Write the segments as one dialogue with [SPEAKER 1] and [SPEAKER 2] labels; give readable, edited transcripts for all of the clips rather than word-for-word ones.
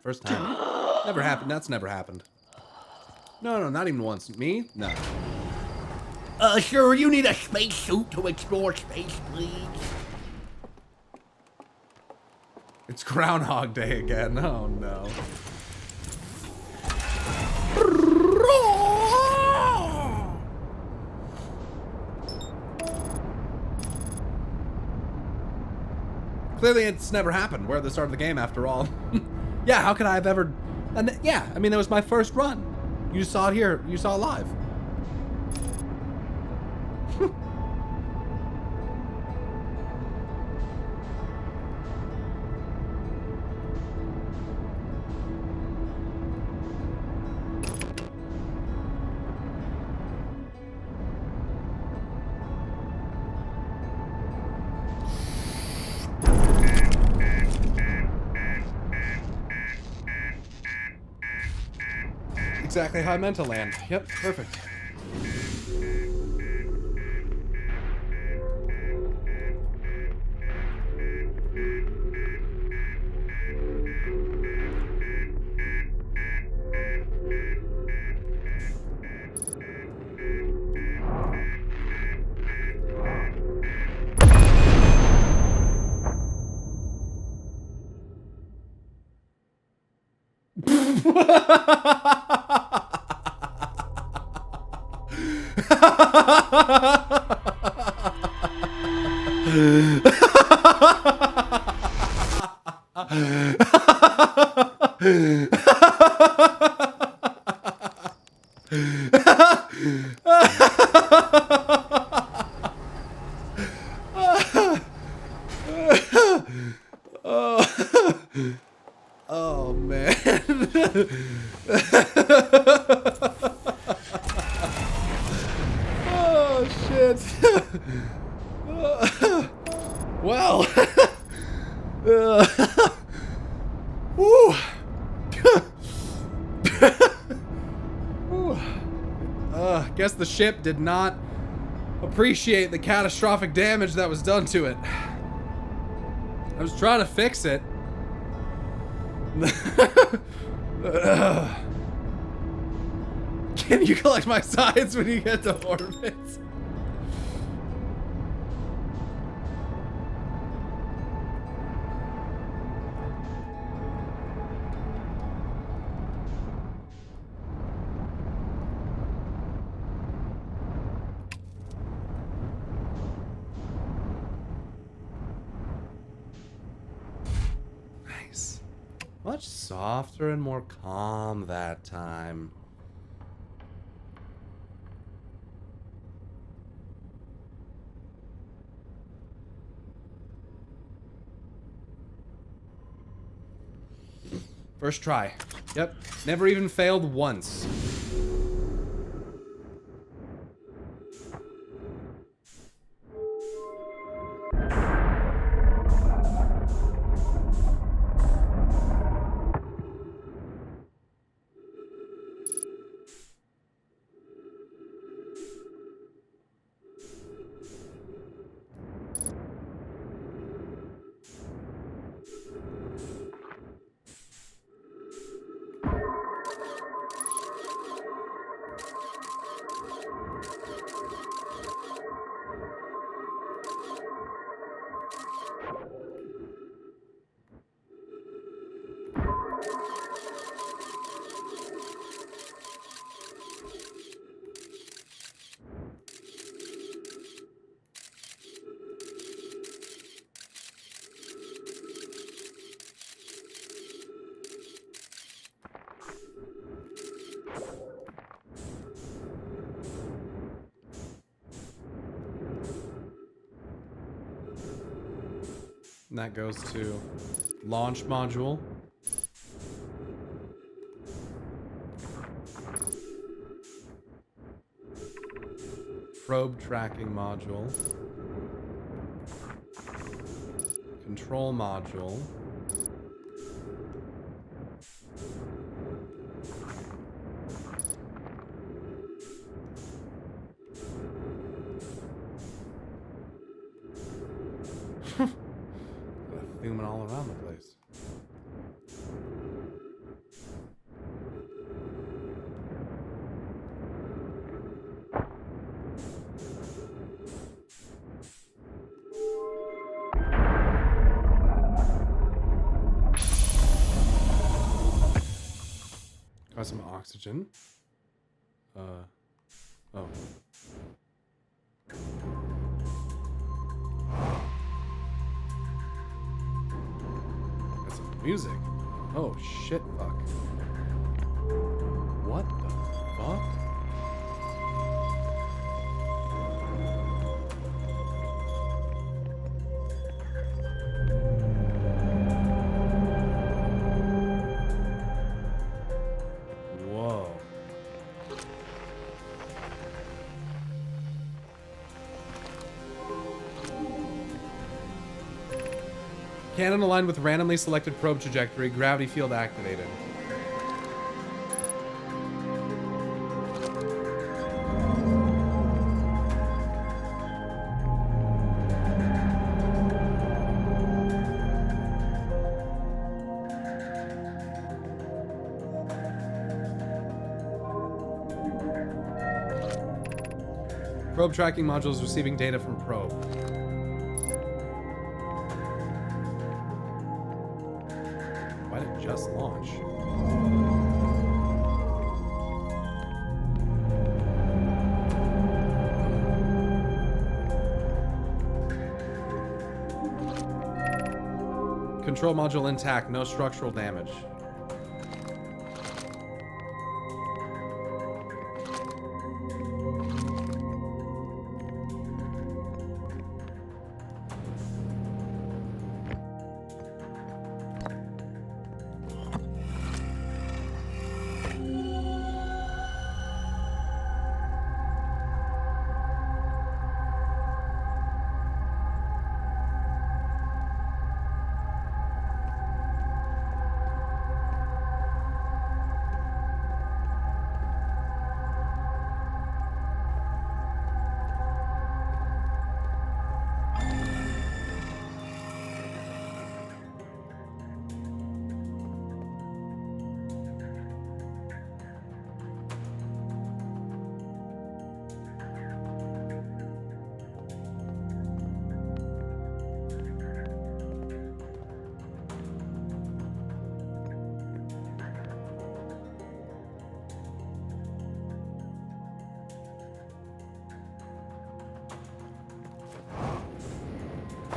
[SPEAKER 1] First time. Never happened. That's never happened. No, not even once. Me? No.
[SPEAKER 2] Sir, you need a spacesuit to explore space, please.
[SPEAKER 1] It's Groundhog Day again. Oh, no. Clearly, it's never happened. We're at the start of the game, after all. Yeah, how could I have ever... And yeah, I mean, that was my first run. You saw it here. You saw it live. Exactly how I meant to land. Yep, perfect. Oh man. Oh shit. Well. Woo. Guess the ship did not appreciate the catastrophic damage that was done to it. I was trying to fix it. Can you collect my sides when you get to orbit? Nice. Much softer and more calm that time. First try. Yep. Never even failed once. And that goes to launch module. Probe tracking module. Control module. Fuming all around the place. Request some oxygen. Oh. Got some music. Oh shit, fuck. What the fuck? Whoa. Cannon aligned with randomly selected probe trajectory, gravity field activated. Probe tracking module is receiving data from probe. Why did it just launch? Control module intact, no structural damage.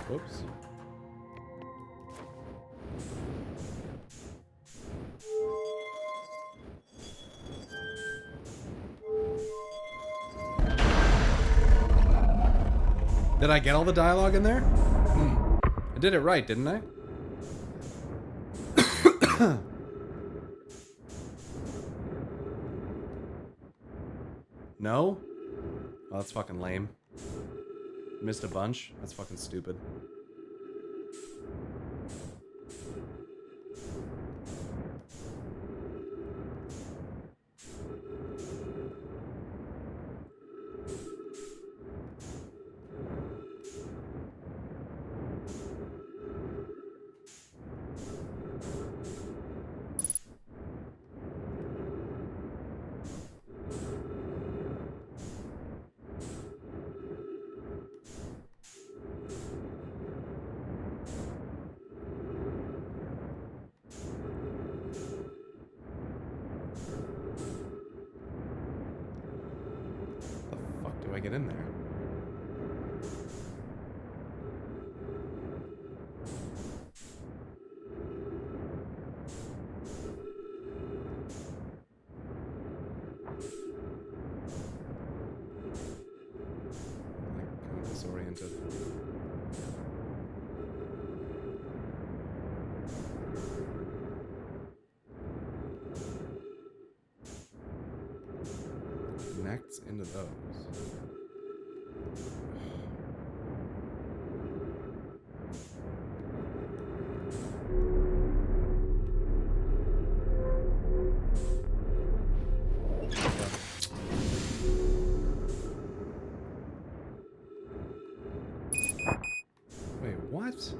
[SPEAKER 1] Whoops. Did I get all the dialogue in there? I did it right, didn't I? No? Oh, that's fucking lame. Missed a bunch? That's fucking stupid. Get in there. I'm disoriented. Connects into those. Wait, what?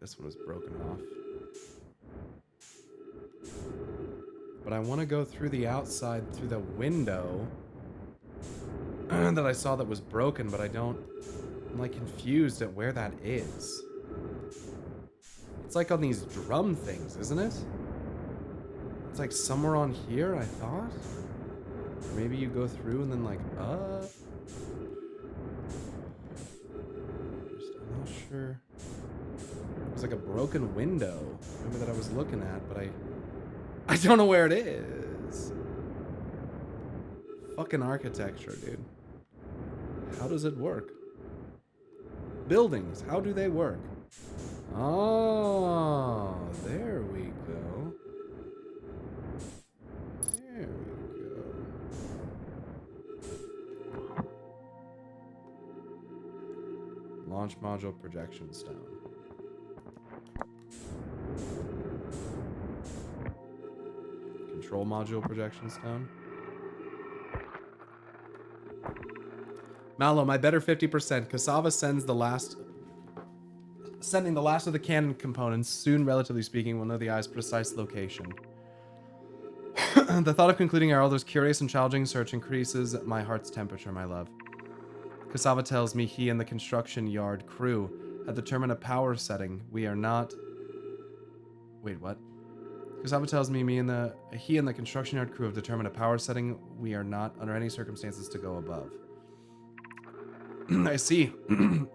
[SPEAKER 1] This one was broken off. But I want to go through the outside, through the window that I saw that was broken, but I don't... I'm like confused at where that is. It's like on these drum things, isn't it? It's like somewhere on here, I thought. Maybe you go through and then like up. I'm not sure. It was like a broken window. Maybe that I was looking at, but I don't know where it is. Fucking architecture, dude. How does it work? Buildings, how do they work? Oh, there we go. There we go. Launch module projection stone. Control module projection stone. Mallow, my better 50%. Cassava sending the last of the cannon components, soon, relatively speaking, will know the eye's precise location. The thought of concluding our elder's curious and challenging search increases my heart's temperature, my love. Cassava tells me he and the construction yard crew have determined a power setting. We are not... Wait, what? Cassava tells me he and the construction yard crew have determined a power setting we are not, under any circumstances, to go above. I see. And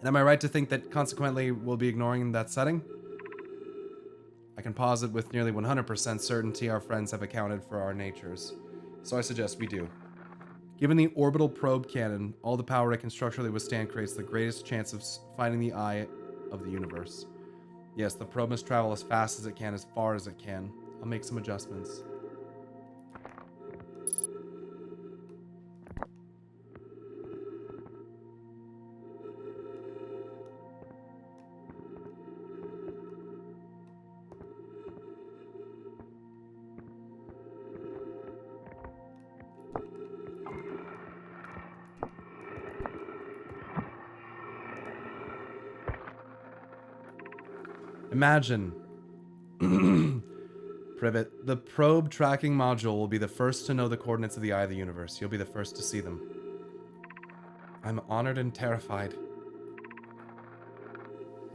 [SPEAKER 1] am I right to think that, consequently, we'll be ignoring that setting? I can posit with nearly 100% certainty our friends have accounted for our natures. So I suggest we do. Given the orbital probe cannon, all the power it can structurally withstand creates the greatest chance of finding the eye of the universe. Yes, the probe must travel as fast as it can, as far as it can. I'll make some adjustments. Imagine, Privet, the probe tracking module will be the first to know the coordinates of the eye of the universe. You'll be the first to see them. I'm honored and terrified.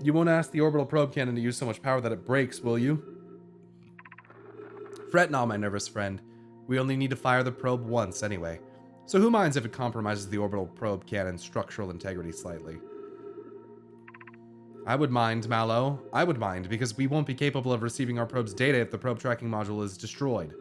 [SPEAKER 1] You won't ask the orbital probe cannon to use so much power that it breaks, will you? Fret not, my nervous friend. We only need to fire the probe once anyway. So who minds if it compromises the orbital probe cannon's structural integrity slightly? I would mind, Mallow. I would mind, because we won't be capable of receiving our probe's data if the probe tracking module is destroyed.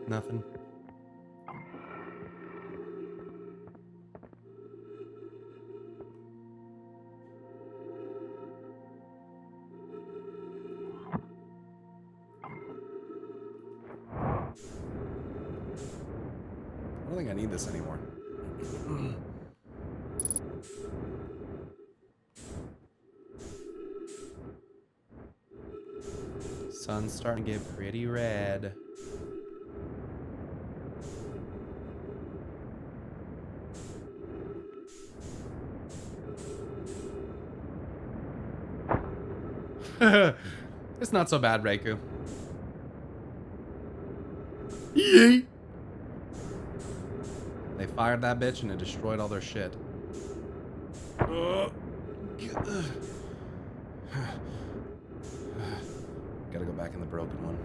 [SPEAKER 1] Nothing. I don't think I need this anymore. Sun's starting to get pretty red. It's not so bad, Reiku. Yay! They fired that bitch and it destroyed all their shit. Gotta go back in the broken one.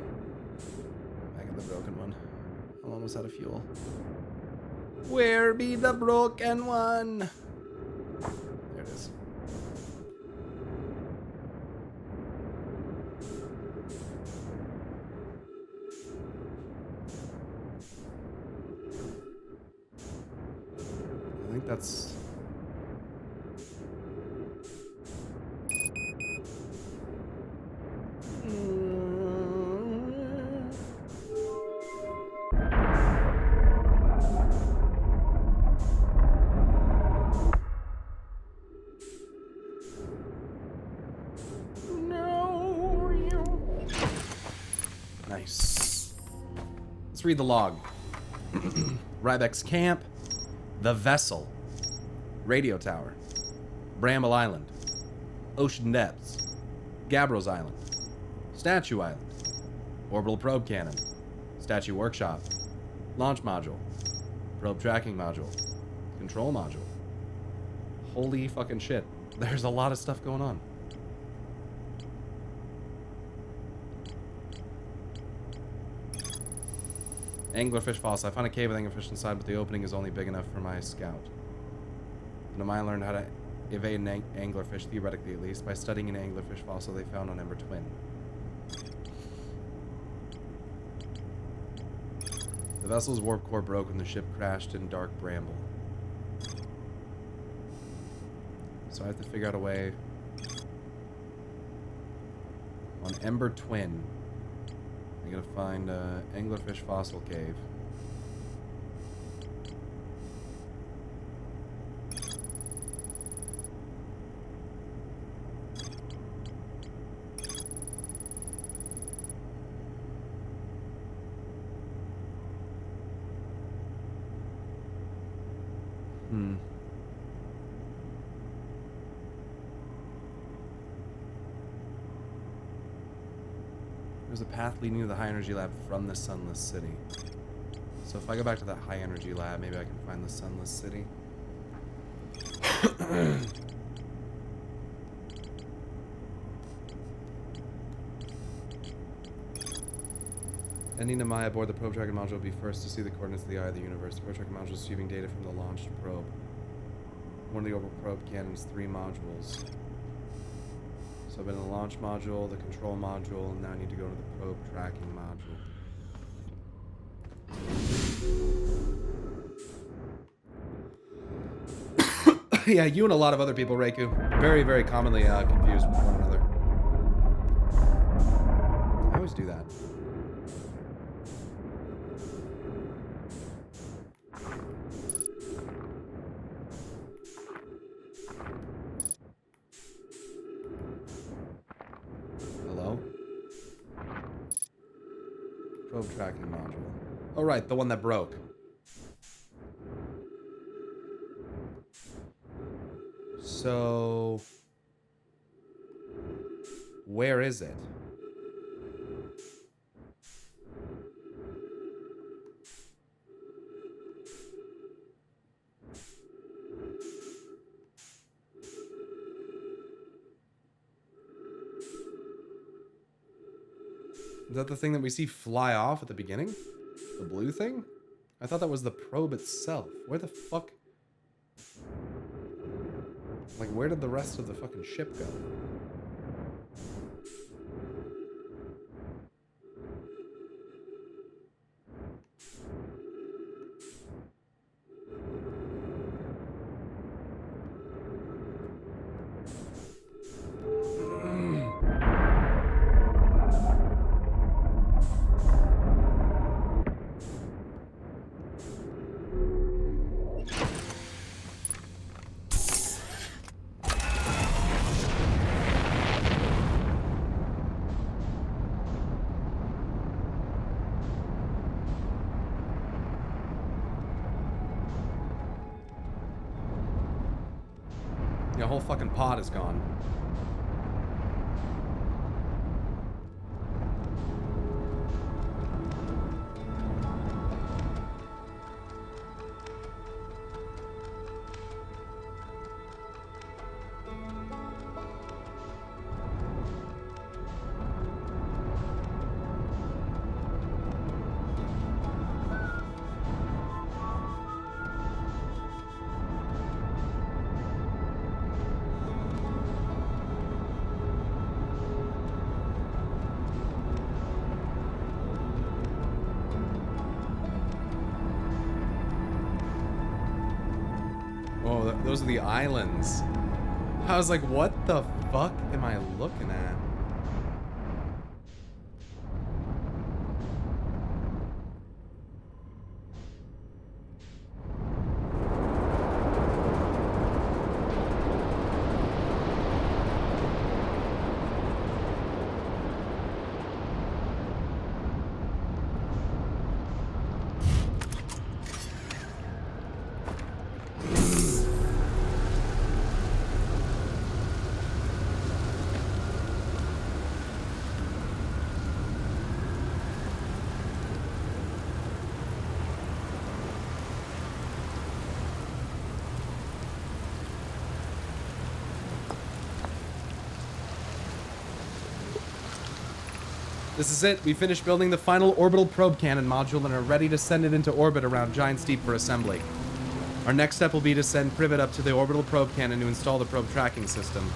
[SPEAKER 1] Back in the broken one. I'm almost out of fuel. Where be the broken one? There it is. I think that's... Let's read the log. Rybeck's Camp, The Vessel, Radio Tower, Bramble Island, Ocean Depths, Gabbro's Island, Statue Island, Orbital Probe Cannon, Statue Workshop, Launch Module, Probe Tracking Module, Control Module. Holy fucking shit. There's a lot of stuff going on. Anglerfish fossil. I found a cave with anglerfish inside, but the opening is only big enough for my scout. Nomai learned how to evade an anglerfish, theoretically at least, by studying an anglerfish fossil they found on Ember Twin. The vessel's warp core broke when the ship crashed in Dark Bramble. So I have to figure out a way on Ember Twin. I gotta find anglerfish fossil cave. There's a path leading to the high energy lab from the sunless city. So if I go back to that high energy lab, maybe I can find the sunless city. Ending Nomai aboard the probe tracking module will be first to see the coordinates of the eye of the universe. The probe tracking module is receiving data from the launched probe. One of the orbital probe cannon's 3 modules. So I've been in the launch module, the control module, and now I need to go to the probe tracking module. Yeah, you and a lot of other people, Reiku, very, very commonly confused with one another. I always do that. Probe tracking module. Oh, right, the one that broke. So, where is it? Is that the thing that we see fly off at the beginning? The blue thing? I thought that was the probe itself. Where the fuck? Like, where did the rest of the fucking ship go? The whole fucking pod is gone. Oh, those are the islands. I was like, what the fuck am I looking at? This is it. We finished building the final orbital probe cannon module and are ready to send it into orbit around Giant's Deep for assembly. Our next step will be to send Privet up to the orbital probe cannon to install the probe tracking system.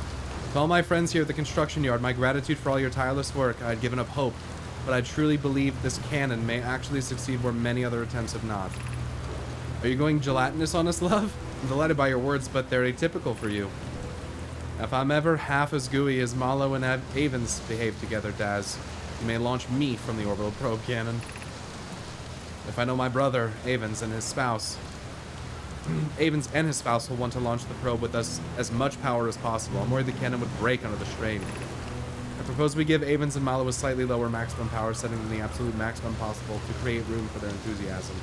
[SPEAKER 1] To all my friends here at the construction yard, my gratitude for all your tireless work. I had given up hope, but I truly believe this cannon may actually succeed where many other attempts have not. Are you going gelatinous on us, love? I'm delighted by your words, but they're atypical for you. If I'm ever half as gooey as Malo and Avens behave together, Daz, you may launch me from the orbital probe cannon. If I know my brother, Avens, and his spouse, Avens and his spouse will want to launch the probe with us as much power as possible. I'm worried the cannon would break under the strain. I propose we give Avens and Malo a slightly lower maximum power setting than the absolute maximum possible to create room for their enthusiasm.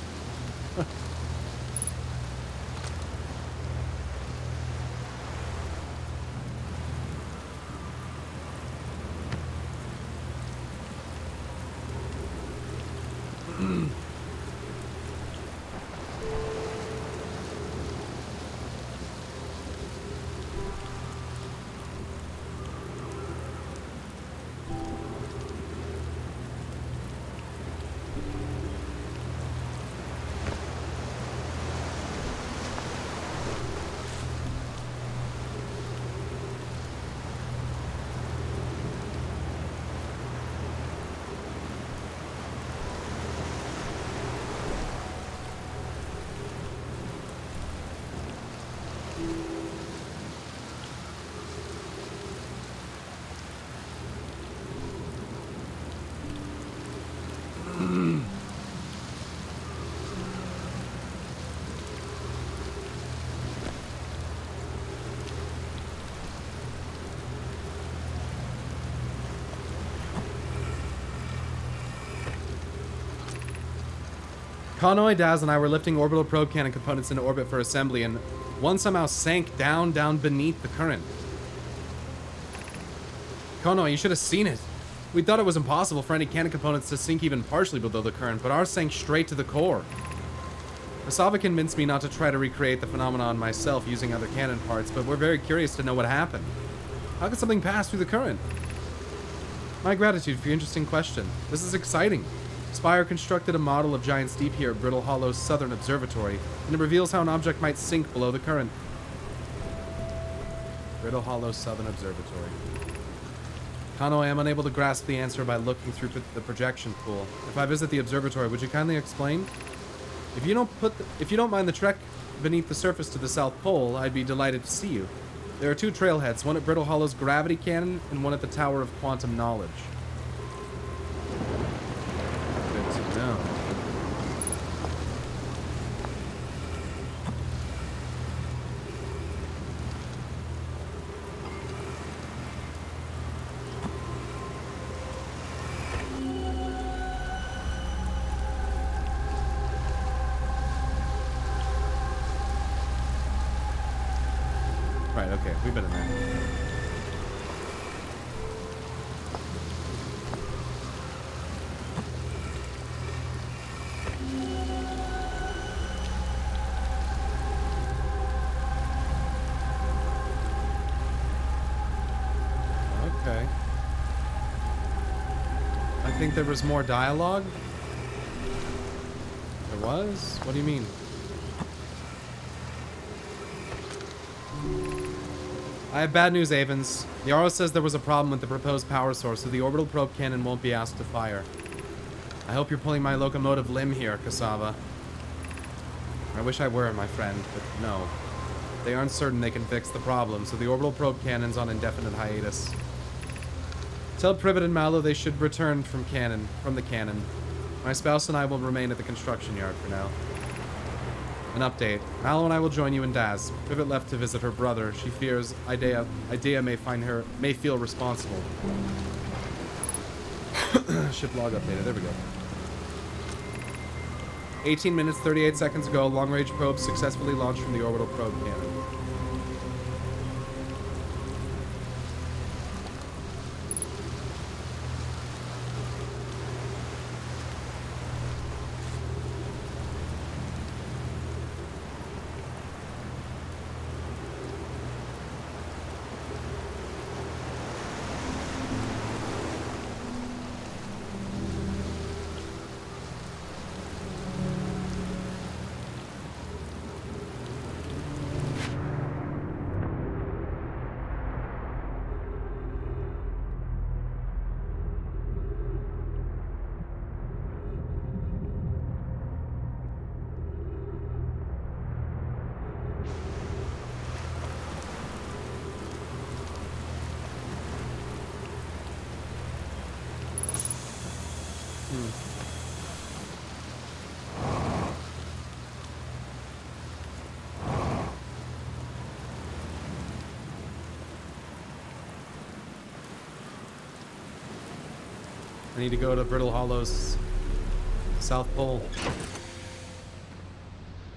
[SPEAKER 1] Connoy, Daz, and I were lifting orbital probe cannon components into orbit for assembly, and one somehow sank down beneath the current. Connoy, you should have seen it. We thought it was impossible for any cannon components to sink even partially below the current, but ours sank straight to the core. Asava convinced me not to try to recreate the phenomenon myself using other cannon parts, but we're very curious to know what happened. How could something pass through the current? My gratitude for your interesting question. This is exciting. Spire constructed a model of Giant's Deep here at Brittle Hollow's Southern Observatory, and it reveals how an object might sink below the current. Brittle Hollow's Southern Observatory. Kano, I am unable to grasp the answer by looking through the projection pool. If I visit the observatory, would you kindly explain? If you don't mind the trek beneath the surface to the South Pole, I'd be delighted to see you. There are two trailheads, one at Brittle Hollow's Gravity Cannon and one at the Tower of Quantum Knowledge. Good to know. Right, okay, we've been in there. Okay. I think there was more dialogue. There was? What do you mean? I have bad news, Avens. The RO says there was a problem with the proposed power source, so the orbital probe cannon won't be asked to fire. I hope you're pulling my locomotive limb here, Cassava. I wish I were, my friend, but no. They aren't certain they can fix the problem, so the orbital probe cannon's on indefinite hiatus. Tell Privet and Mallow they should return from the cannon. My spouse and I will remain at the construction yard for now. An update. Mallow and I will join you in Daz. Privet left to visit her brother. She fears Idea may feel responsible. Ship log updated. There we go. 18 minutes, 38 seconds ago, long-range probe successfully launched from the orbital probe cannon. I need to go to Brittle Hollow's South Pole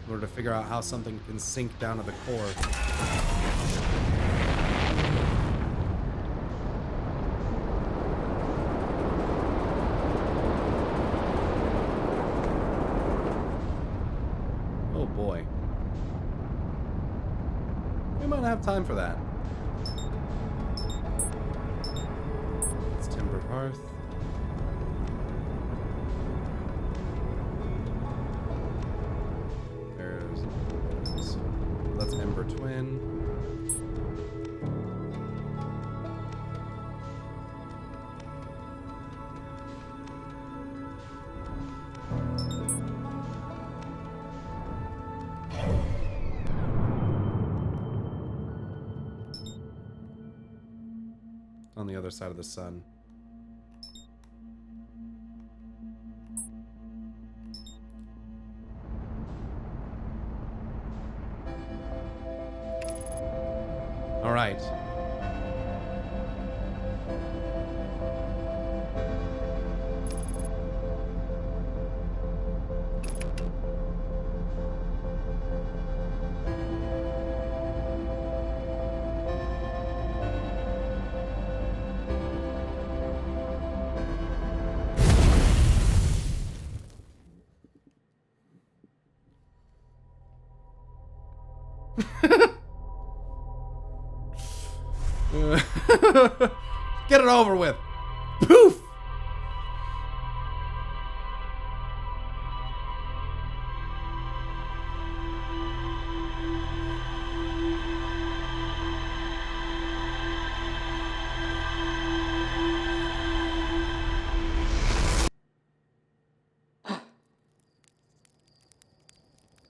[SPEAKER 1] in order to figure out how something can sink down to the core. Oh boy. We might not have time for that. It's Timber Hearth. That's Ember Twin. On the other side of the sun. All right. Get it over with. Poof.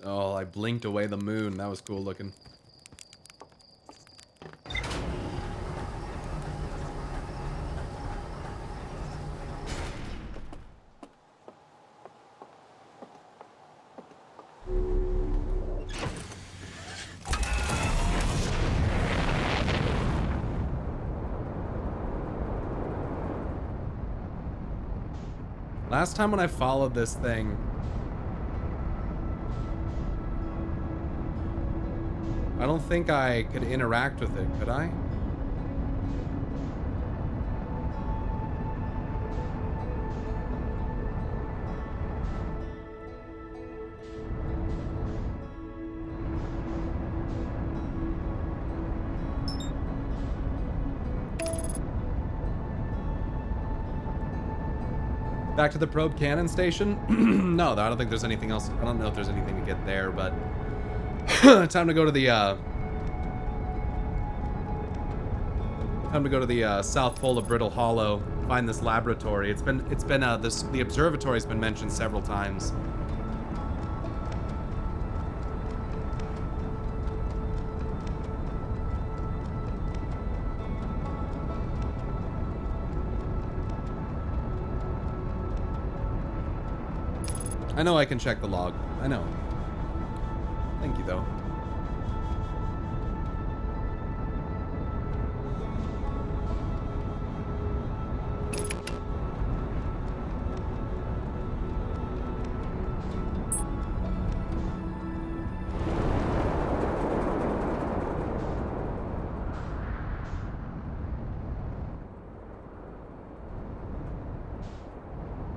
[SPEAKER 1] Oh, I blinked away the moon. That was cool looking. Last time when I followed this thing, I don't think I could interact with it, could I? Back to the probe cannon station? No, I don't think there's anything else. I don't know if there's anything to get there, but time to go to the South Pole of Brittle Hollow. Find this laboratory. The observatory's been mentioned several times. I know I can check the log. I know. Thank you, though.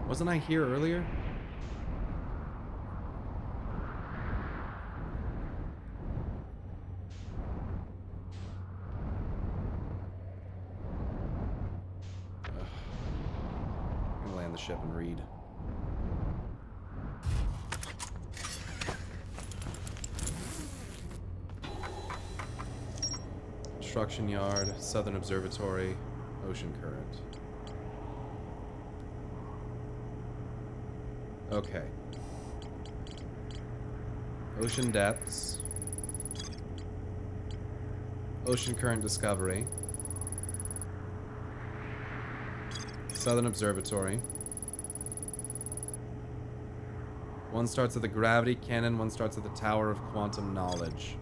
[SPEAKER 1] Wasn't I here earlier? The ship and read. Construction yard, Southern Observatory, ocean current. Okay. Ocean depths. Ocean current discovery. Southern Observatory. One starts at the gravity cannon, one starts at the Tower of Quantum Knowledge.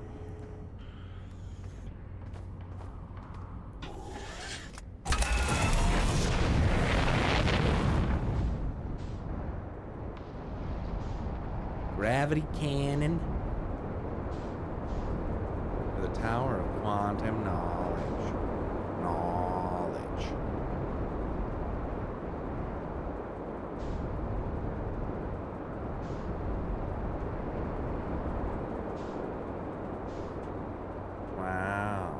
[SPEAKER 2] Gravity cannon.
[SPEAKER 1] To the Tower of Quantum Knowledge. Knowledge. Wow.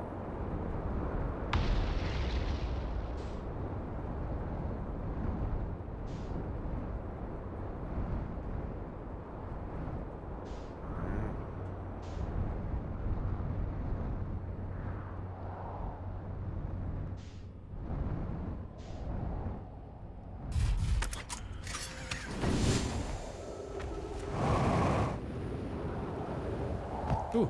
[SPEAKER 1] Ooh.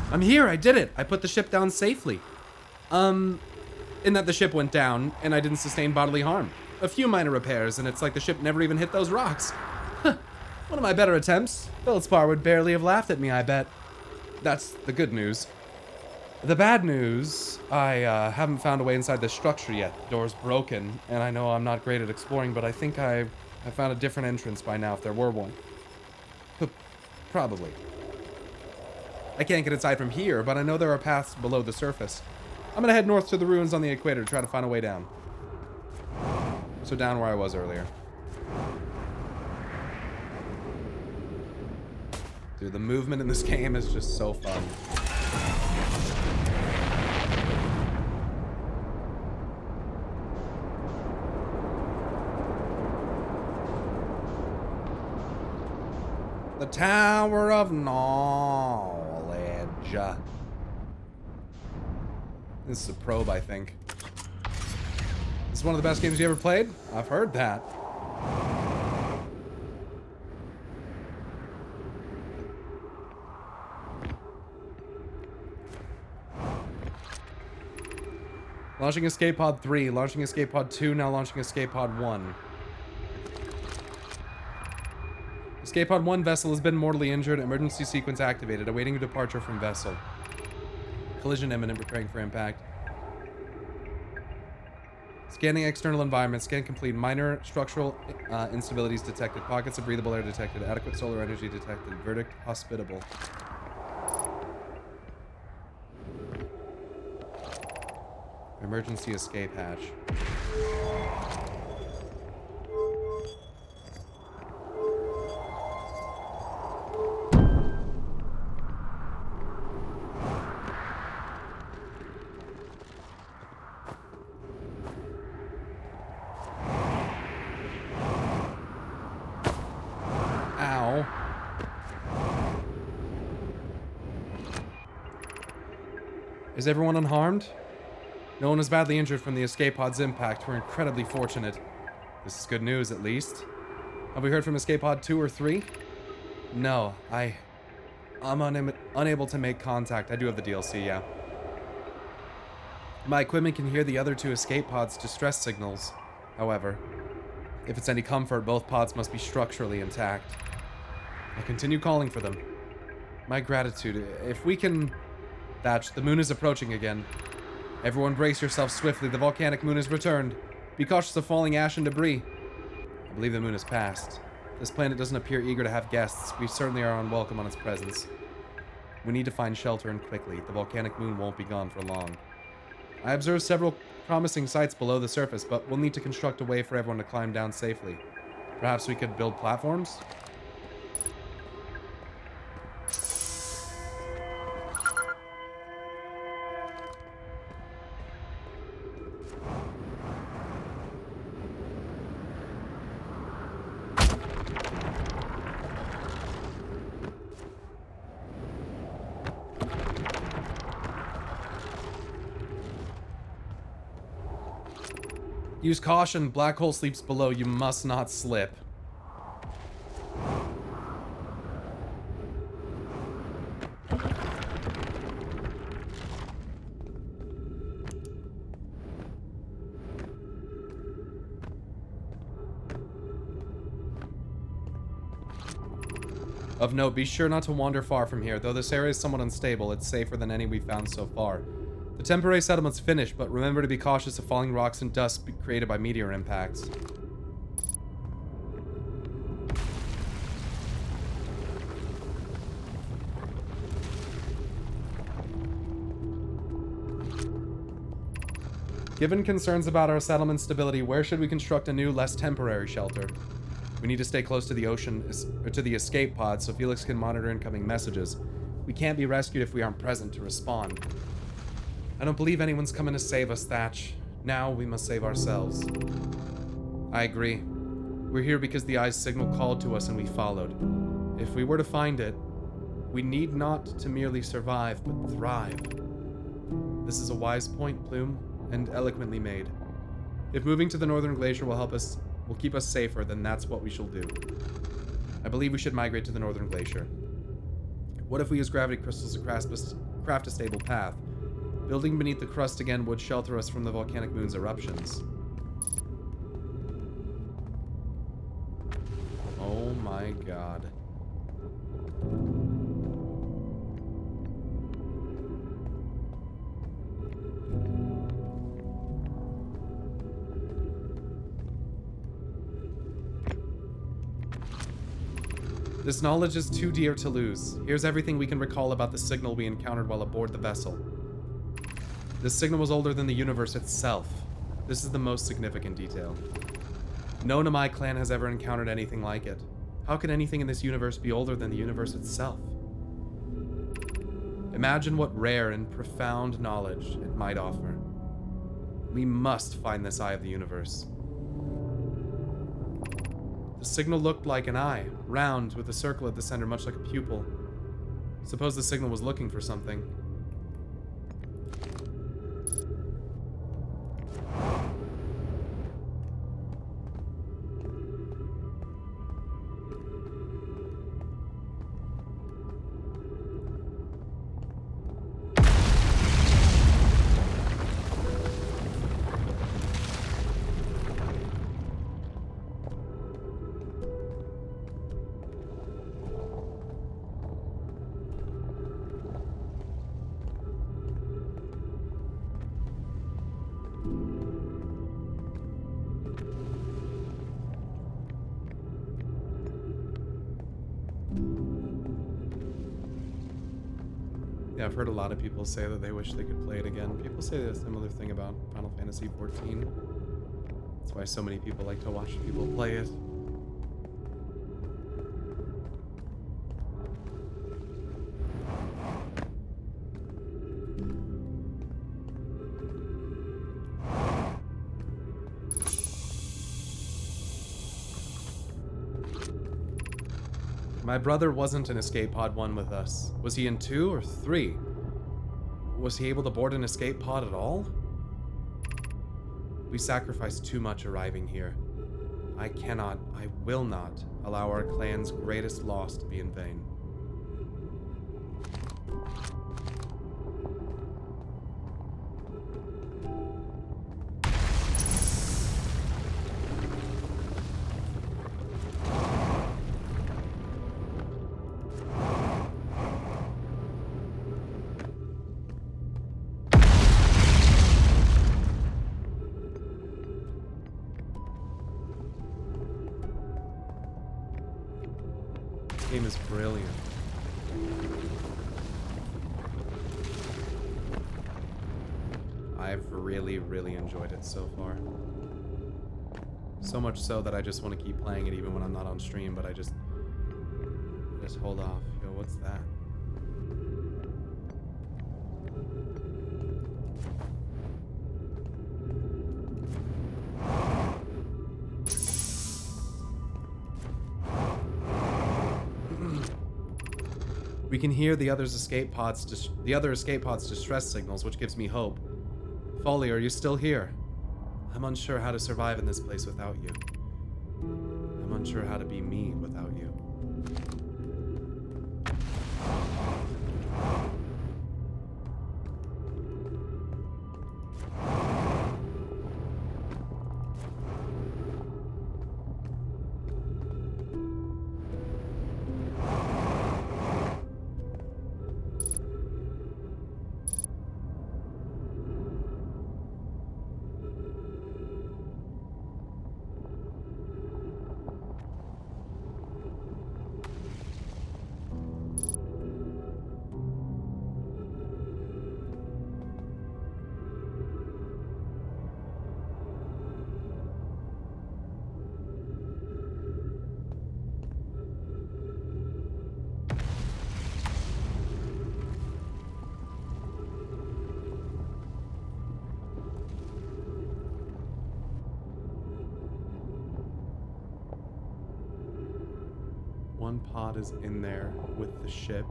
[SPEAKER 1] I'm here, I did it. I put the ship down safely. In that the ship went down and I didn't sustain bodily harm. A few minor repairs and it's like the ship never even hit those rocks. Huh. One of my better attempts. Feldspar would barely have laughed at me, I bet. That's the good news. The bad news, I haven't found a way inside this structure yet. The door's broken, and I know I'm not great at exploring, but I think I found a different entrance by now if there were one. Probably. I can't get inside from here, but I know there are paths below the surface. I'm gonna head north to the ruins on the equator to try to find a way down. So down where I was earlier. Dude, the movement in this game is just so fun. The Tower of Knowledge. This is a probe, I think. This is one of the best games you ever played? I've heard that. Launching Escape Pod 3, launching Escape Pod 2, now launching Escape Pod 1. Escape Pod 1 vessel has been mortally injured. Emergency sequence activated. Awaiting departure from vessel. Collision imminent. Preparing for impact. Scanning external environment. Scan complete. Minor structural instabilities detected. Pockets of breathable air detected. Adequate solar energy detected. Verdict hospitable. Emergency escape hatch. Ow. Is everyone unharmed? No one is badly injured from the escape pod's impact. We're incredibly fortunate. This is good news, at least. Have we heard from escape pod 2 or 3? No, I'm unable to make contact. I do have the DLC, yeah. My equipment can hear the other 2 escape pods' distress signals. However, if it's any comfort, both pods must be structurally intact. I'll continue calling for them. My gratitude. If we can... Thatch, the moon is approaching again. Everyone brace yourself swiftly. The volcanic moon has returned. Be cautious of falling ash and debris. I believe the moon has passed. This planet doesn't appear eager to have guests. We certainly are unwelcome on its presence. We need to find shelter and quickly. The volcanic moon won't be gone for long. I observed several promising sites below the surface, but we'll need to construct a way for everyone to climb down safely. Perhaps we could build platforms? Use caution. Black hole sleeps below. You must not slip. Of note, be sure not to wander far from here. Though this area is somewhat unstable, it's safer than any we've found so far. The temporary settlement's finished, but remember to be cautious of falling rocks and dust created by meteor impacts. Given concerns about our settlement stability, where should we construct a new, less temporary shelter? We need to stay close to the ocean, or to the escape pod, so Felix can monitor incoming messages. We can't be rescued if we aren't present to respond. I don't believe anyone's coming to save us, Thatch. Now we must save ourselves. I agree. We're here because the Eye's signal called to us and we followed. If we were to find it, we need not to merely survive, but thrive. This is a wise point, Plume, and eloquently made. If moving to the northern glacier will keep us safer, then that's what we shall do. I believe we should migrate to the northern glacier. What if we use gravity crystals to craft a stable path? Building beneath the crust again would shelter us from the volcanic moon's eruptions. Oh my god. This knowledge is too dear to lose. Here's everything we can recall about the signal we encountered while aboard the vessel. This signal was older than the universe itself. This is the most significant detail. No Nomai clan has ever encountered anything like it. How could anything in this universe be older than the universe itself? Imagine what rare and profound knowledge it might offer. We must find this eye of the universe. The signal looked like an eye, round, with a circle at the center, much like a pupil. Suppose the signal was looking for something. Yeah, I've heard a lot of people say that they wish they could play it again. People say a similar thing about Final Fantasy XIV. That's why so many people like to watch people play it. My brother wasn't in Escape Pod 1 with us. Was he in 2 or 3? Was he able to board an escape pod at all? We sacrificed too much arriving here. I will not allow our clan's greatest loss to be in vain. Game is brilliant. I've really enjoyed it so far. So much so that I just want to keep playing it even when I'm not on stream, but I just hold off. Yo, what's that? We can hear the other escape pods' distress signals, which gives me hope. Folly, are you still here? I'm unsure how to survive in this place without you. I'm unsure how to be me without you. one pod is in there with the ship.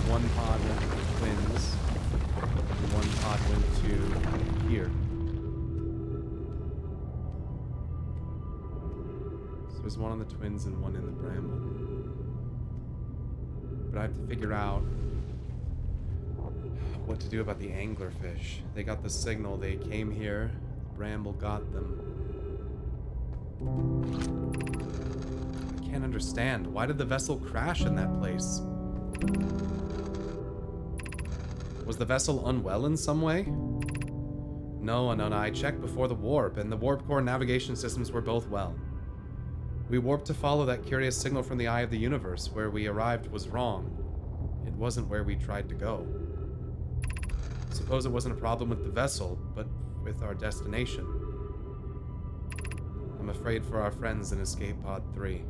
[SPEAKER 1] One pod went to the twins. And one pod went to here. So there's one on the twins and one in the bramble. But I have to figure out what to do about the anglerfish. They got the signal. They came here. The bramble got them. I can't understand. Why did the vessel crash in that place? Was the vessel unwell in some way? No. I checked before the warp, and the warp core navigation systems were both well. We warped to follow that curious signal from the eye of the universe. Where we arrived was wrong. It wasn't where we tried to go. Suppose it wasn't a problem with the vessel, but with our destination. I'm afraid for our friends in Escape Pod 3.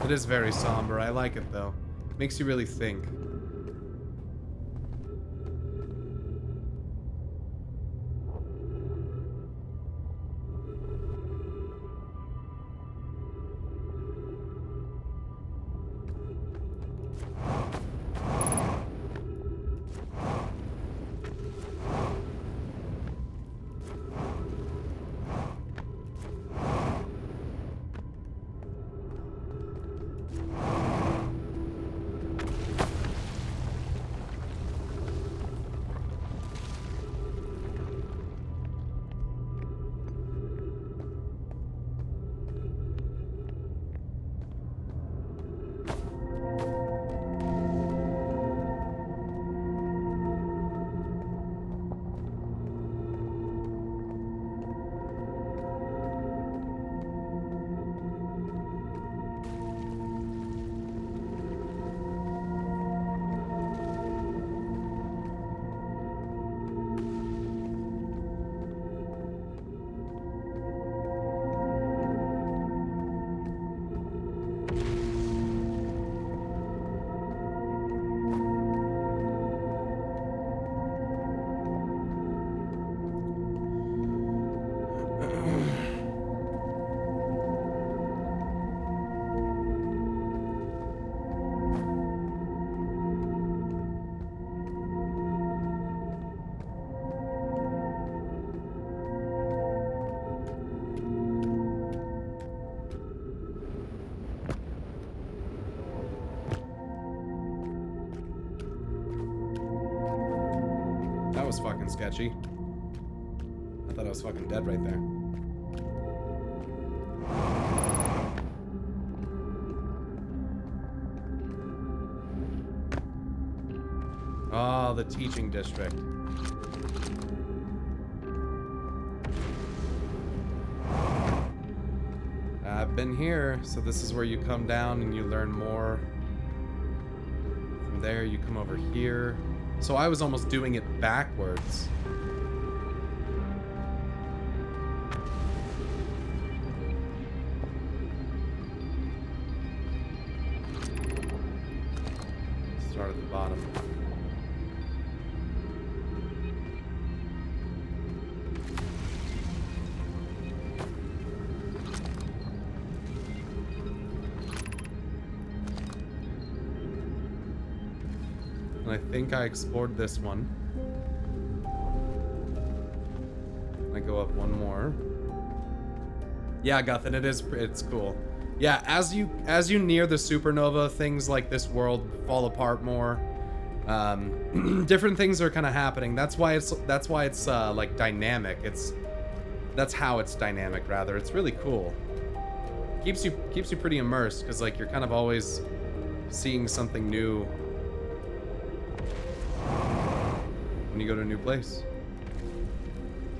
[SPEAKER 1] It is very somber. I like it, though. Makes you really think. Was fucking sketchy. I thought I was fucking dead right there. Oh, the teaching district. I've been here, so this is where you come down and you learn more. From there, you come over here. So I was almost doing it backwards. Start at the bottom. And I think I explored this one. I go up one more. Yeah, Guthin, it's cool. Yeah, as you near the supernova, things like this world fall apart more. Different things are kind of happening. That's why it's like dynamic. That's how it's dynamic, rather. It's really cool. Keeps you pretty immersed, because like you're kind of always seeing something new when you go to a new place.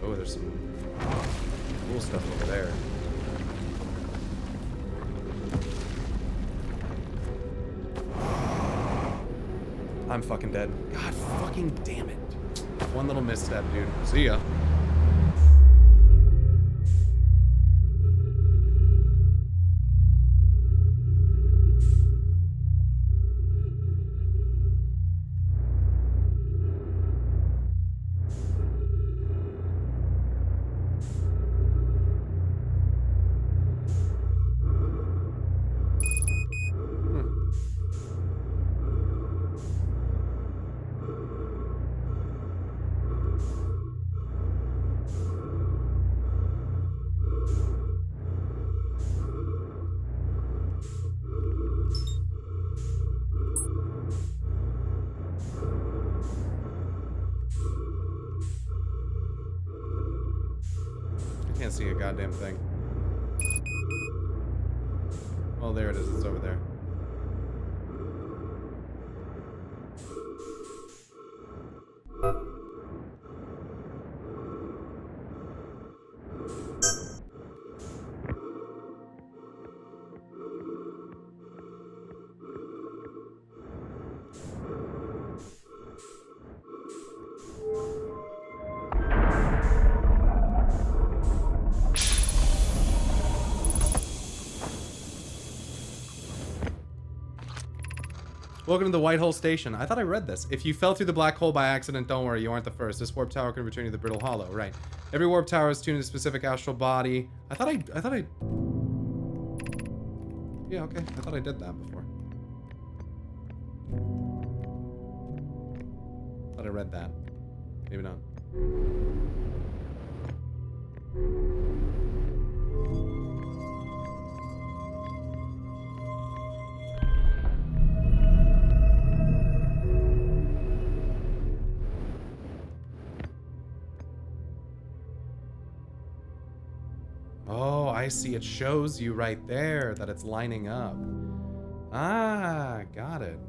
[SPEAKER 1] Oh, there's some cool stuff over there. I'm fucking dead. God fucking damn it. One little misstep, dude. See ya. Can't see a goddamn thing. Oh, there it is. It's over there. Welcome to the White Hole Station. I thought I read this. If you fell through the black hole by accident, don't worry, you aren't the first. This warp tower can return you to the brittle hollow. Right. Every warp tower is tuned to a specific astral body. I thought I... Yeah, okay. I thought I did that before. Thought I read that. Maybe not. Oh, I see. It shows you right there that it's lining up. Ah, got it.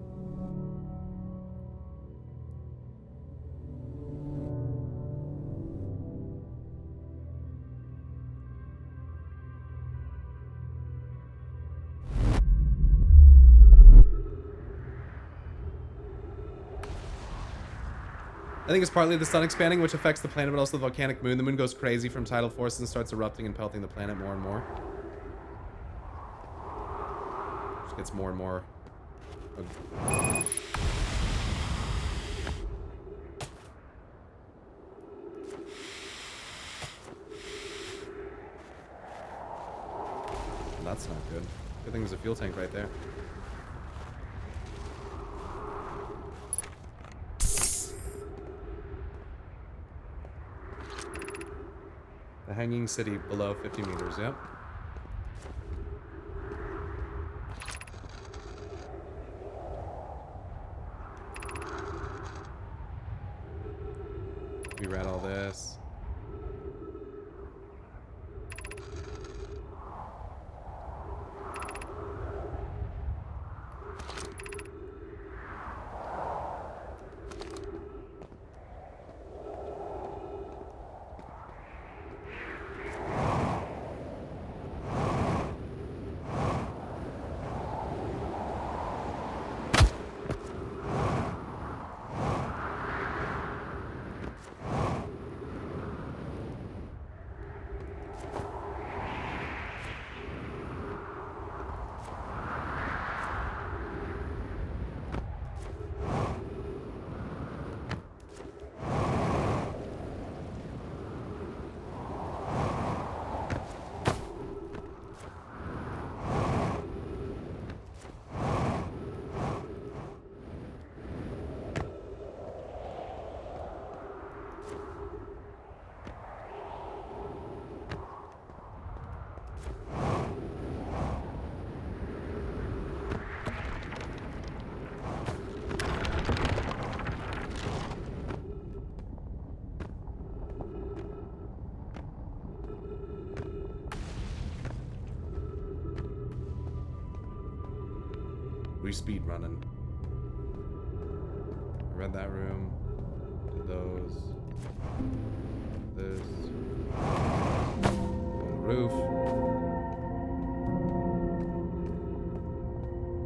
[SPEAKER 1] I think it's partly the sun expanding, which affects the planet, but also the volcanic moon. The moon goes crazy from tidal forces and starts erupting and pelting the planet more and more. Just gets more and more. That's not good. Good thing there's a fuel tank right there. The hanging city below 50 meters, yep. We read all this. We speed running. Read that room. Did those. This. On the roof.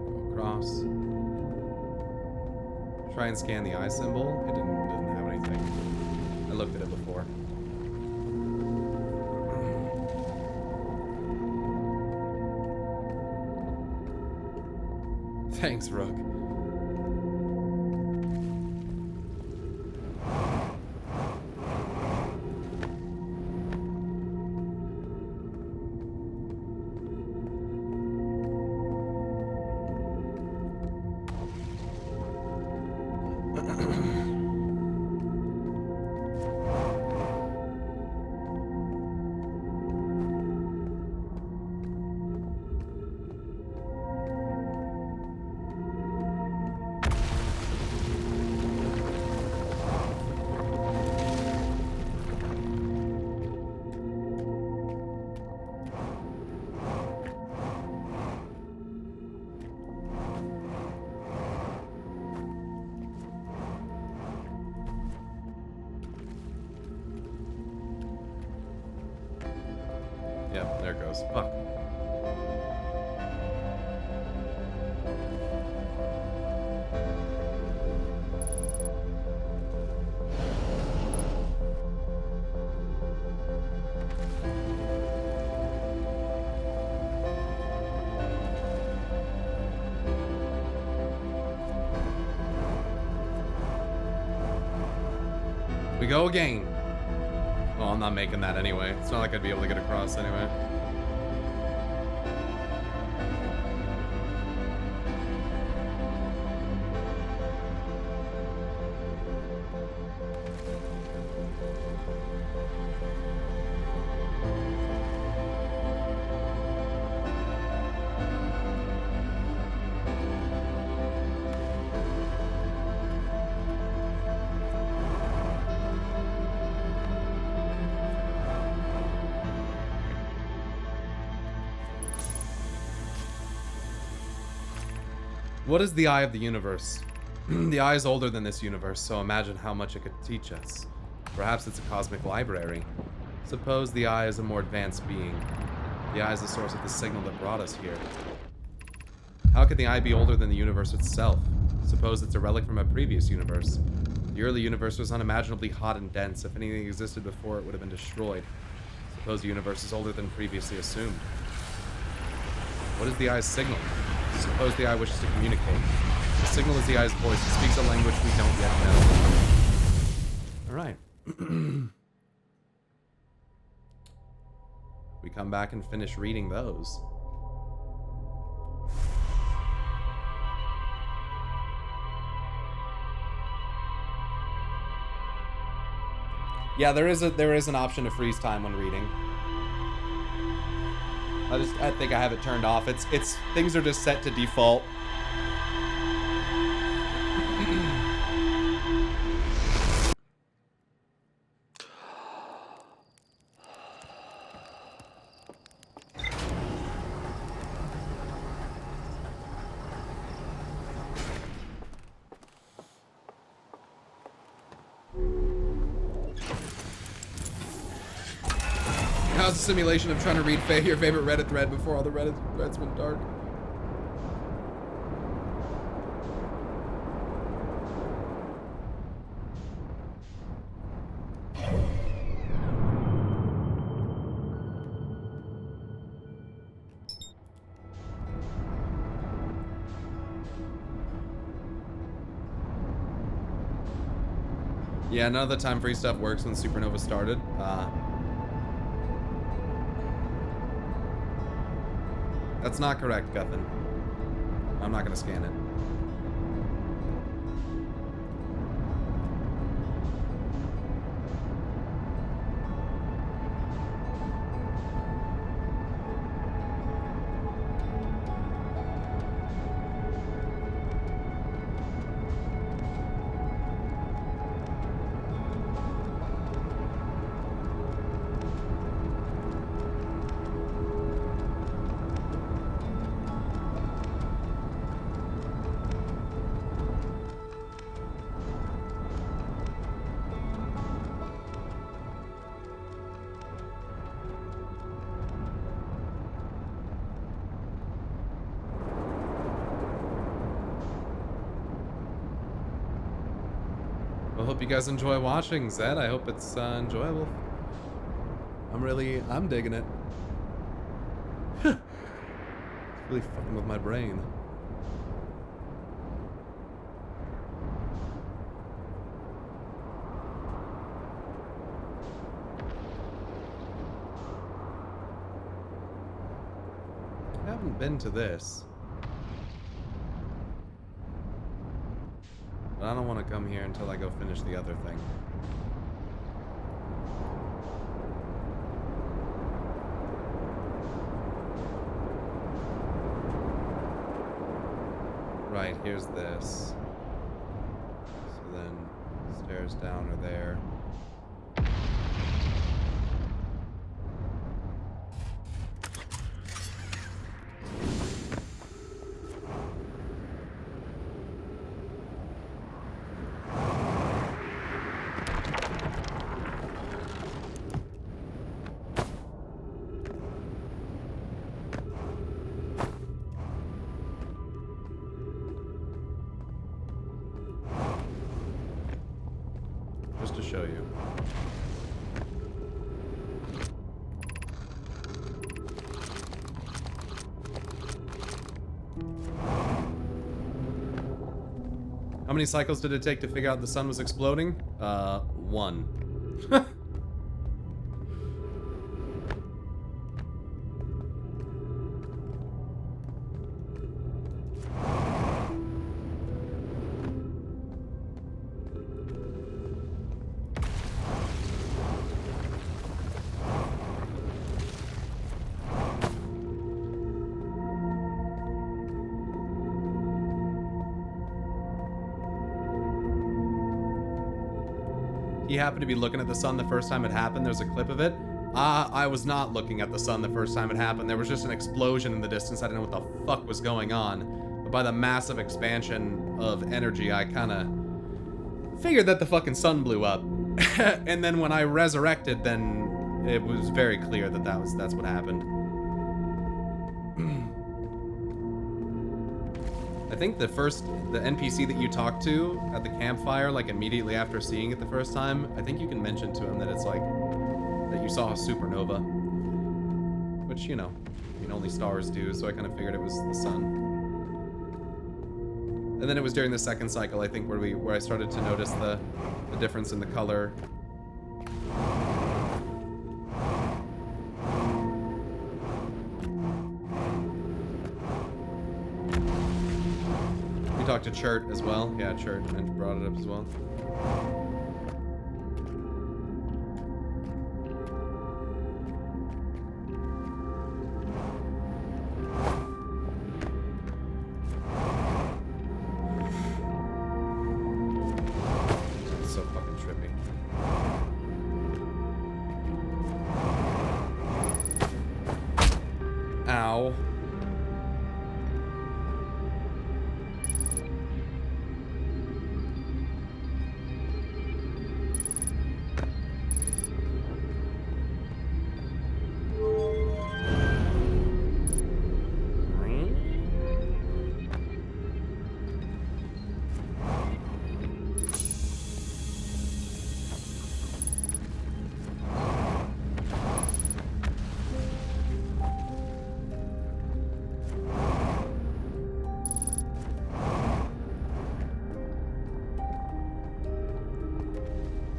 [SPEAKER 1] Go across. Try and scan the eye symbol. It didn't have anything. I looked at it before. Thanks, Rook. Yep, there it goes. Fuck. We go again. Well, I'm not making that anyway. It's not like I'd be able to get across anyway. What is the eye of the universe? The eye is older than this universe, so imagine how much it could teach us. Perhaps it's a cosmic library. Suppose the eye is a more advanced being. The eye is the source of the signal that brought us here. How could the eye be older than the universe itself? Suppose it's a relic from a previous universe. The early universe was unimaginably hot and dense. If anything existed before, it would have been destroyed. Suppose the universe is older than previously assumed. What is the eye's signal? Suppose the eye wishes to communicate. The signal is the eye's voice. It speaks a language we don't yet know. Alright. We come back and finish reading those. Yeah, there is an option to freeze time when reading. I think I have it turned off. It's things are just set to default. How's the simulation of trying to read your favorite Reddit thread before all the Reddit threads went dark? Yeah, none of the time free stuff works when Supernova started. That's not correct, Guffin. I'm not gonna scan it. Well, hope you guys enjoy watching, Zed. I hope it's enjoyable. I'm digging it. It's really fucking with my brain. I haven't been to this. But I don't want to come here until I go finish the other thing. Right, here's this. So then, stairs down are there. Just to show you. How many cycles did it take to figure out the sun was exploding? One. He happened to be looking at the sun the first time it happened. There's a clip of it. I was not looking at the sun the first time it happened. There was just an explosion in the distance. I didn't know what the fuck was going on. But by the massive expansion of energy, I kind of figured that the fucking sun blew up. And then when I resurrected, then it was very clear that that's what happened. I think the NPC that you talked to at the campfire, like immediately after seeing it the first time, I think you can mention to him that it's like, that you saw a supernova. Which, you know, I mean, only stars do, so I kind of figured it was the sun. And then it was during the second cycle, I think, where I started to notice the difference in the color. We talked to Chert as well. Yeah, Chert brought it up as well. It's so fucking trippy. Ow.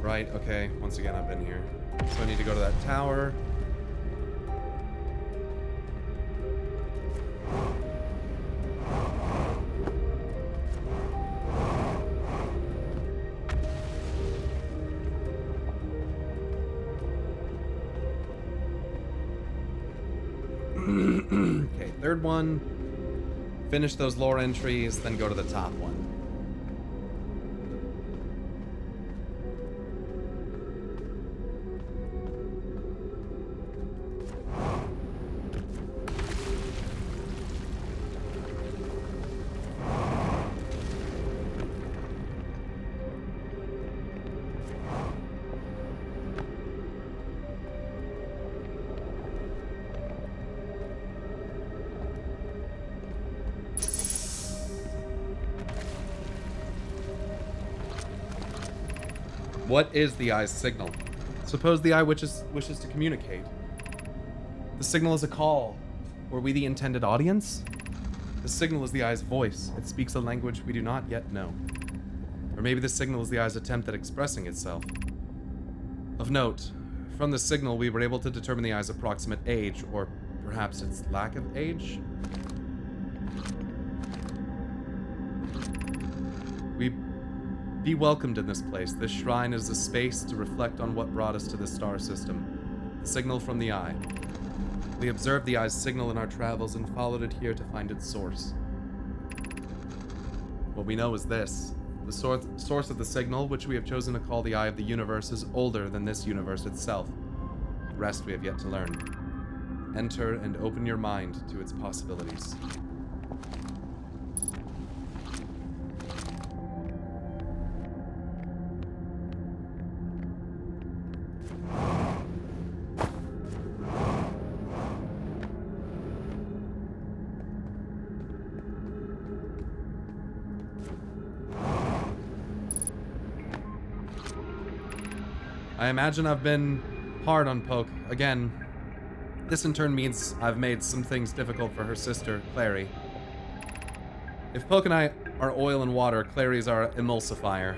[SPEAKER 1] Right, okay, once again I've been here. So I need to go to that tower. Okay, third one. Finish those lore entries, then go to the top one. What is the eye's signal? Suppose the eye wishes to communicate. The signal is a call. Were we the intended audience? The signal is the eye's voice. It speaks a language we do not yet know. Or maybe the signal is the eye's attempt at expressing itself. Of note, from the signal we were able to determine the eye's approximate age, or perhaps its lack of age? We be welcomed in this place. This shrine is a space to reflect on what brought us to this star system. The signal from the eye. We observed the eye's signal in our travels and followed it here to find its source. What we know is this. The source of the signal, which we have chosen to call the Eye of the Universe, is older than this universe itself. The rest we have yet to learn. Enter and open your mind to its possibilities. I imagine I've been hard on Poke. Again, this in turn means I've made some things difficult for her sister, Clary. If Poke and I are oil and water, Clary's our emulsifier.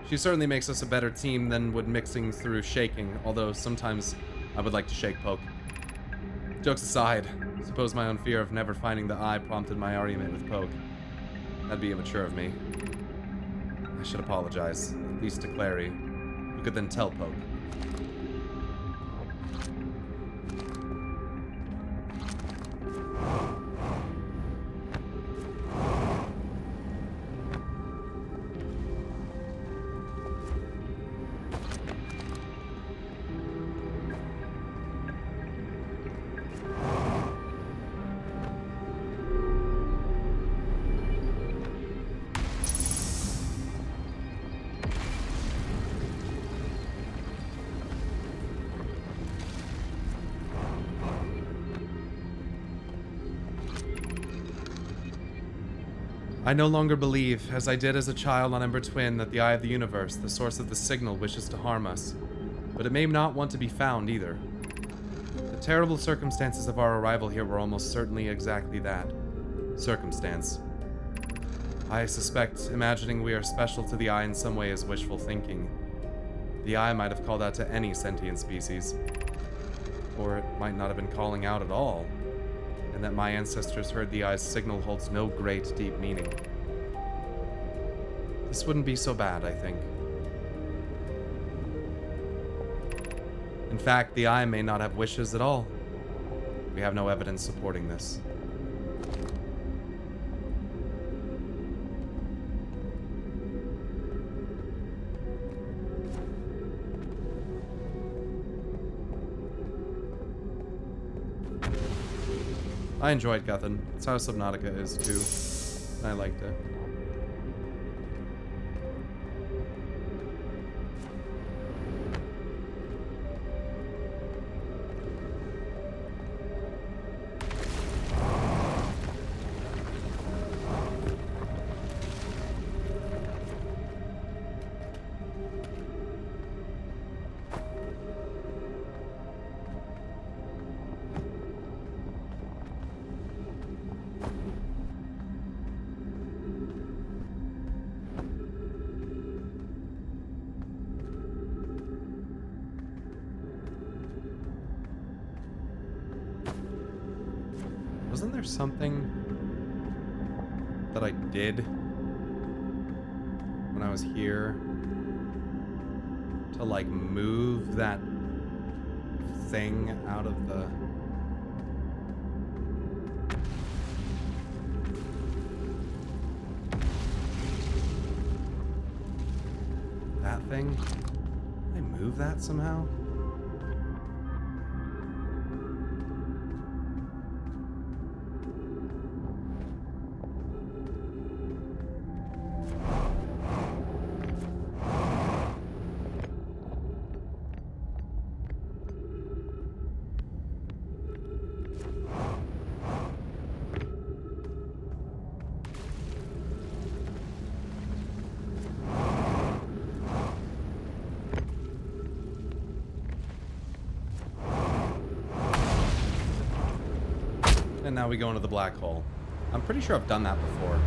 [SPEAKER 1] She certainly makes us a better team than would mixing through shaking, although sometimes I would like to shake Poke. Jokes aside, suppose my own fear of never finding the eye prompted my argument with Poke. That'd be immature of me. I should apologize, at least to Clary, who could then tell Poke. I no longer believe, as I did as a child on Ember Twin, that the Eye of the Universe, the source of the signal, wishes to harm us. But it may not want to be found either. The terrible circumstances of our arrival here were almost certainly exactly that. Circumstance. I suspect imagining we are special to the Eye in some way is wishful thinking. The Eye might have called out to any sentient species. Or it might not have been calling out at all. And that my ancestors heard the Eye's signal holds no great, deep meaning. This wouldn't be so bad, I think. In fact, the Eye may not have wishes at all. We have no evidence supporting this. I enjoyed Guthan. It's how Subnautica is too. I liked it. Wasn't there something that I did when I was here to like move that thing out of the... That thing? Did I move that somehow? And now we go into the black hole. I'm pretty sure I've done that before.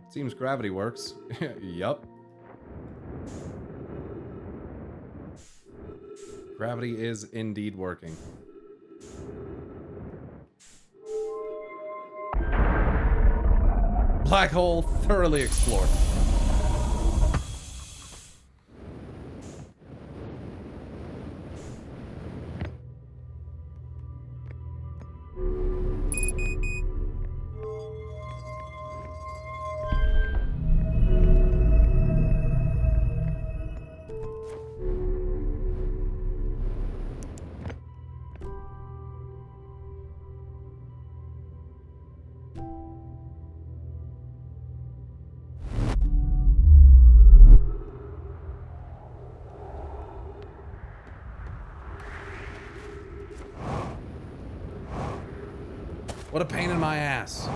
[SPEAKER 1] Seems gravity works. Yup. Gravity is indeed working. Black hole thoroughly explored. What a pain in my ass.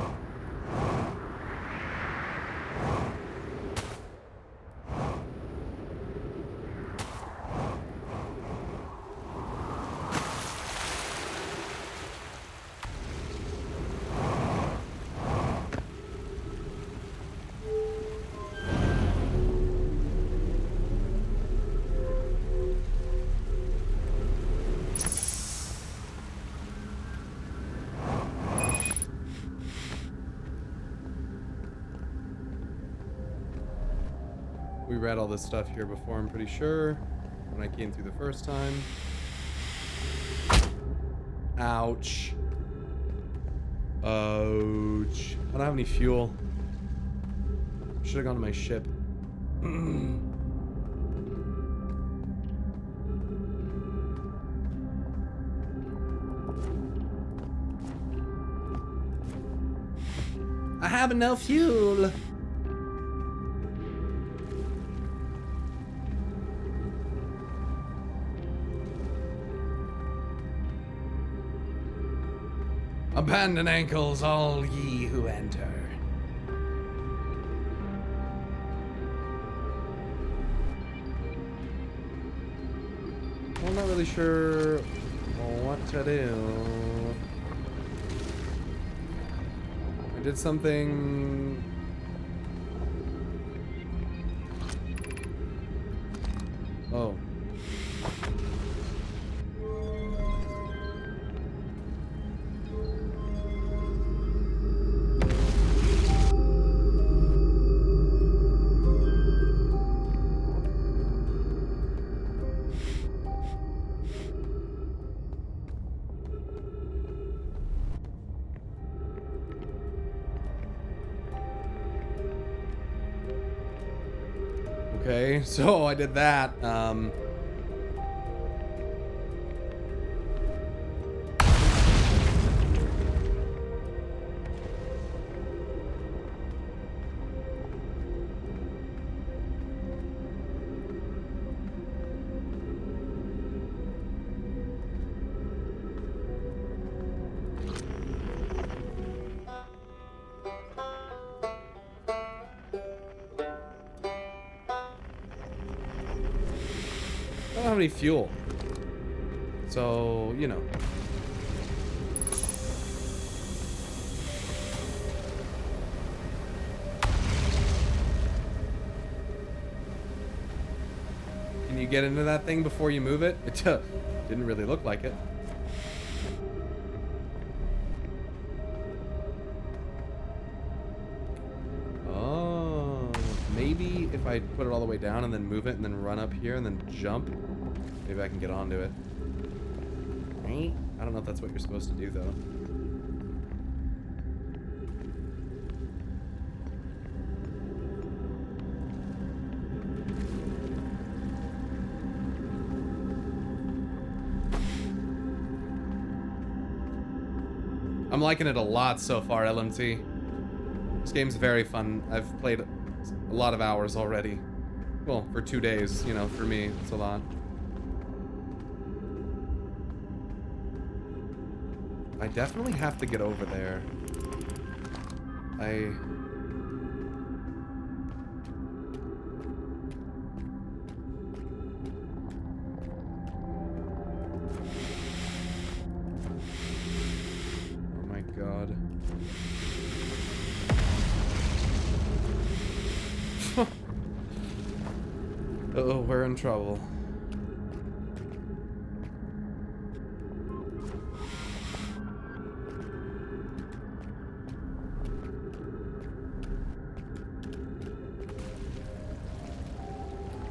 [SPEAKER 1] We read all this stuff here before, I'm pretty sure. When I came through the first time. Ouch. Ouch. I don't have any fuel. Should have gone to my ship. I have no fuel. Abandon ankles, all ye who enter. I'm not really sure what to do. I did something. Oh. Okay, so I did that. I don't have any fuel. So, you know. Can you get into that thing before you move it? It didn't really look like it. Oh, maybe if I put it all the way down and then move it and then run up here and then jump, maybe I can get onto it. Right? I don't know if that's what you're supposed to do, though. I'm liking it a lot so far, LMT. This game's very fun. I've played a lot of hours already. Well, for 2 days, you know, for me, it's a lot. I definitely have to get over there. Oh my god. Uh-oh, we're in trouble.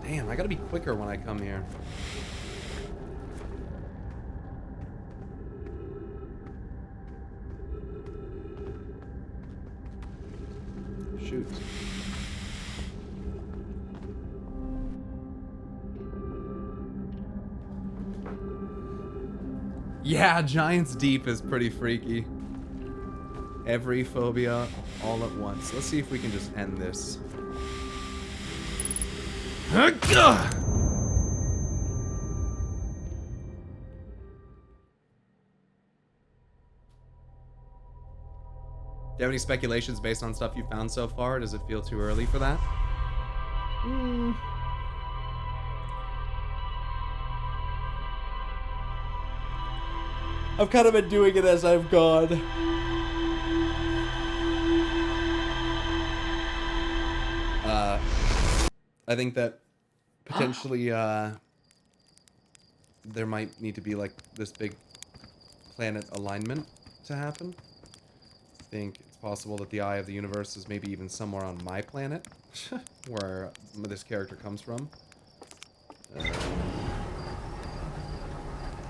[SPEAKER 1] Damn, I gotta be quicker when I come here. Shoot. Yeah, Giants Deep is pretty freaky. Every phobia all at once. Let's see if we can just end this. Do you have any speculations based on stuff you found so far? Does it feel too early for that? I've kind of been doing it as I've gone. I think that potentially there might need to be like this big planet alignment to happen. I think it's possible that the eye of the universe is maybe even somewhere on my planet, where this character comes from.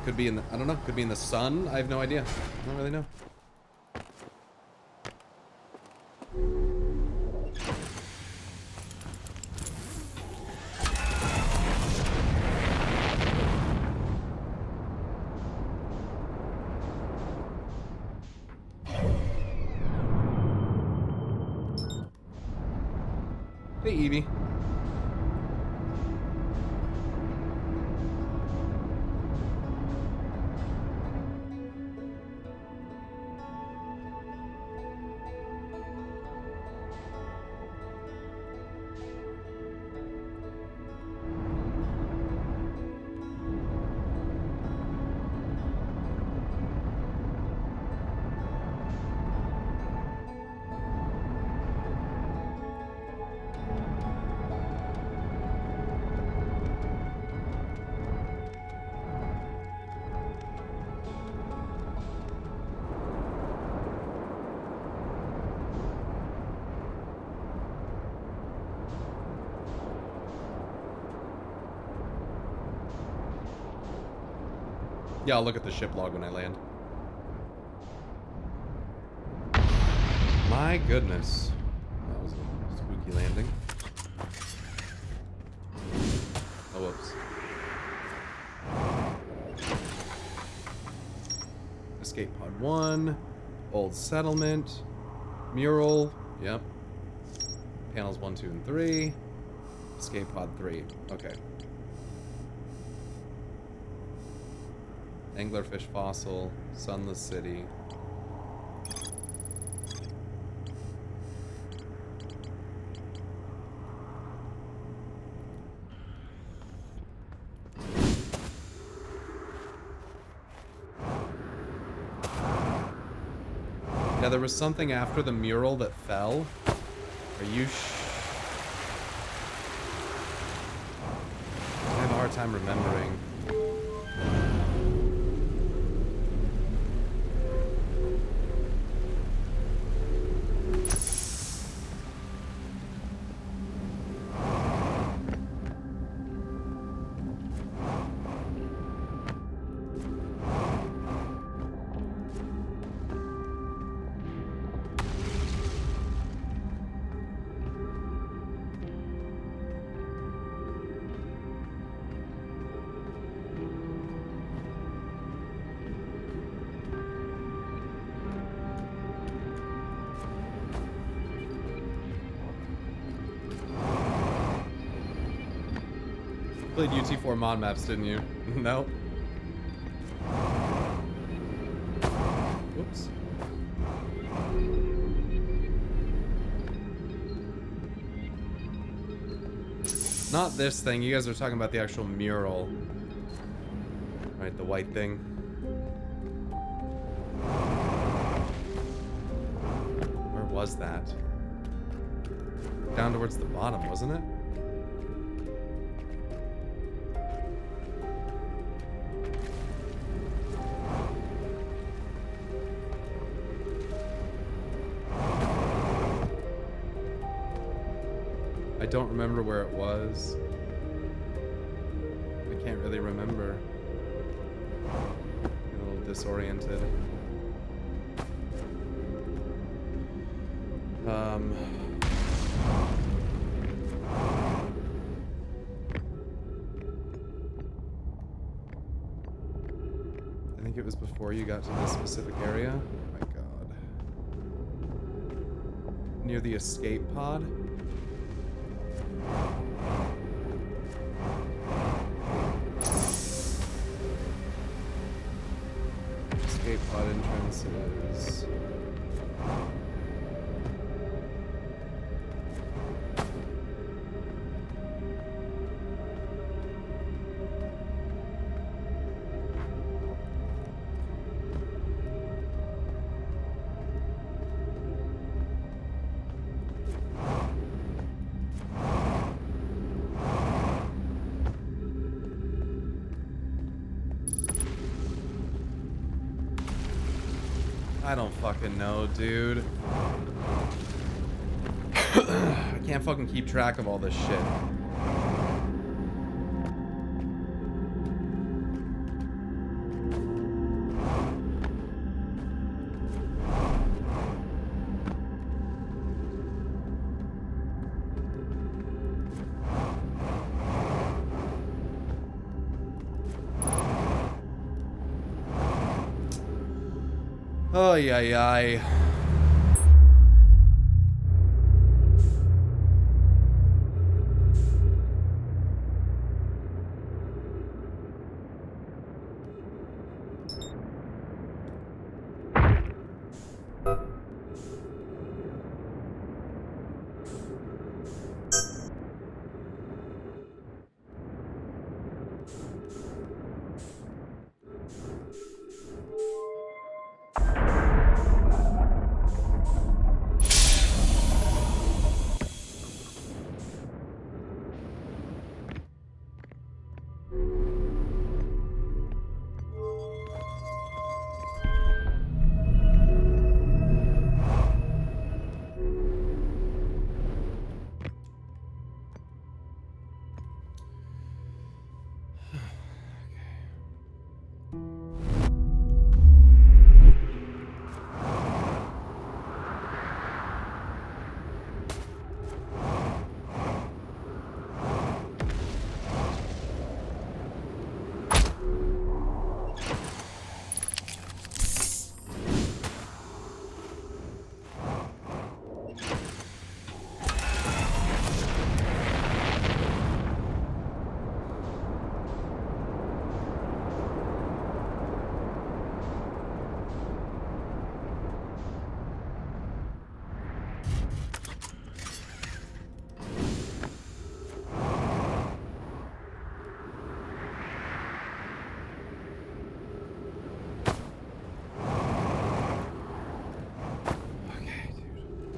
[SPEAKER 1] Could be in the, I don't know, could be in the sun. I have no idea. I don't really know. Hey, Evie. Yeah, I'll look at the ship log when I land. My goodness. That was a spooky landing. Oh, whoops. Escape pod 1. Old settlement. Mural. Yep. Panels 1, 2, and 3. Escape pod 3. Okay. Anglerfish fossil, sunless city. Yeah, there was something after the mural that fell. Are you I have a hard time remembering. Played UT4 mod maps, didn't you? No. Oops. Not this thing. You guys are talking about the actual mural. Right, the white thing. Where was that? Down towards the bottom, wasn't it? I don't remember where it was. I can't really remember. I'm a little disoriented. I think it was before you got to this specific area. Oh my god. Near the escape pod? Escape pod entrances. I don't fucking know, dude. I can't fucking keep track of all this shit. Oh, yeah.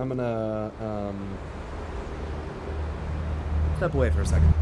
[SPEAKER 1] I'm gonna step away for a second.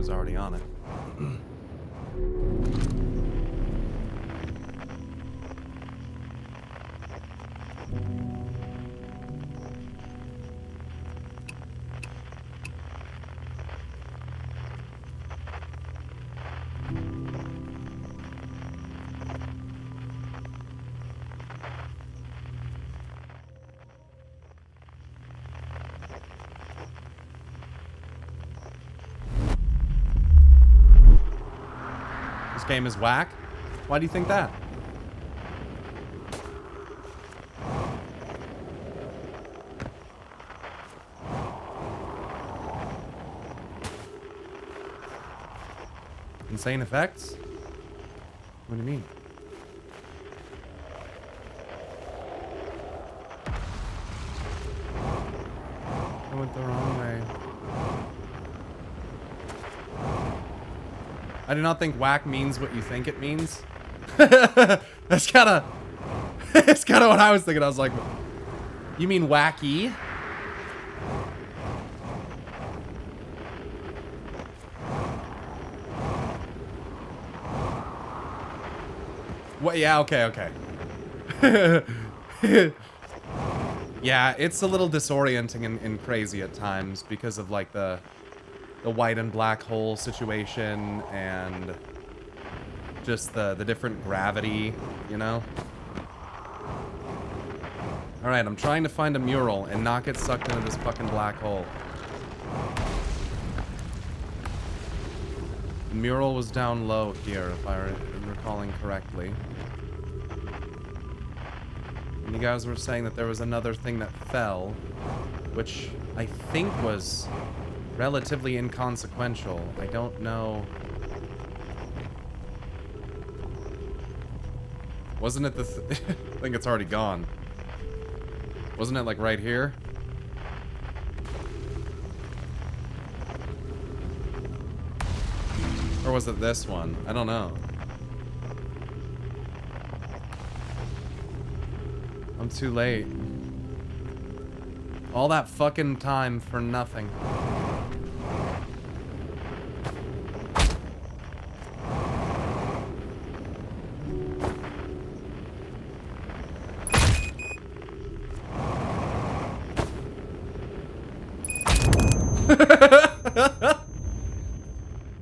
[SPEAKER 1] was already on it. This game is whack? Why do you think that? Insane effects? What do you mean? I went the wrong way. I do not think whack means what you think it means. That's kind of that's kind of what I was thinking. I was like, you mean wacky? What? Yeah, okay. Yeah, it's a little disorienting and crazy at times because of like the white and black hole situation and just the different gravity, you know? Alright, I'm trying to find a mural and not get sucked into this fucking black hole. The mural was down low here, if I'm recalling correctly. And you guys were saying that there was another thing that fell, which I think was relatively inconsequential. I don't know. Wasn't it the I think it's already gone. Wasn't it like right here? Or was it this one? I don't know. I'm too late. All that fucking time for nothing.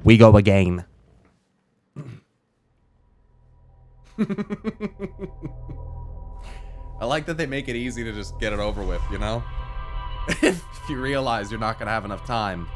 [SPEAKER 2] We go again.
[SPEAKER 1] I like that they make it easy to just get it over with, you know? If you realize you're not gonna have enough time.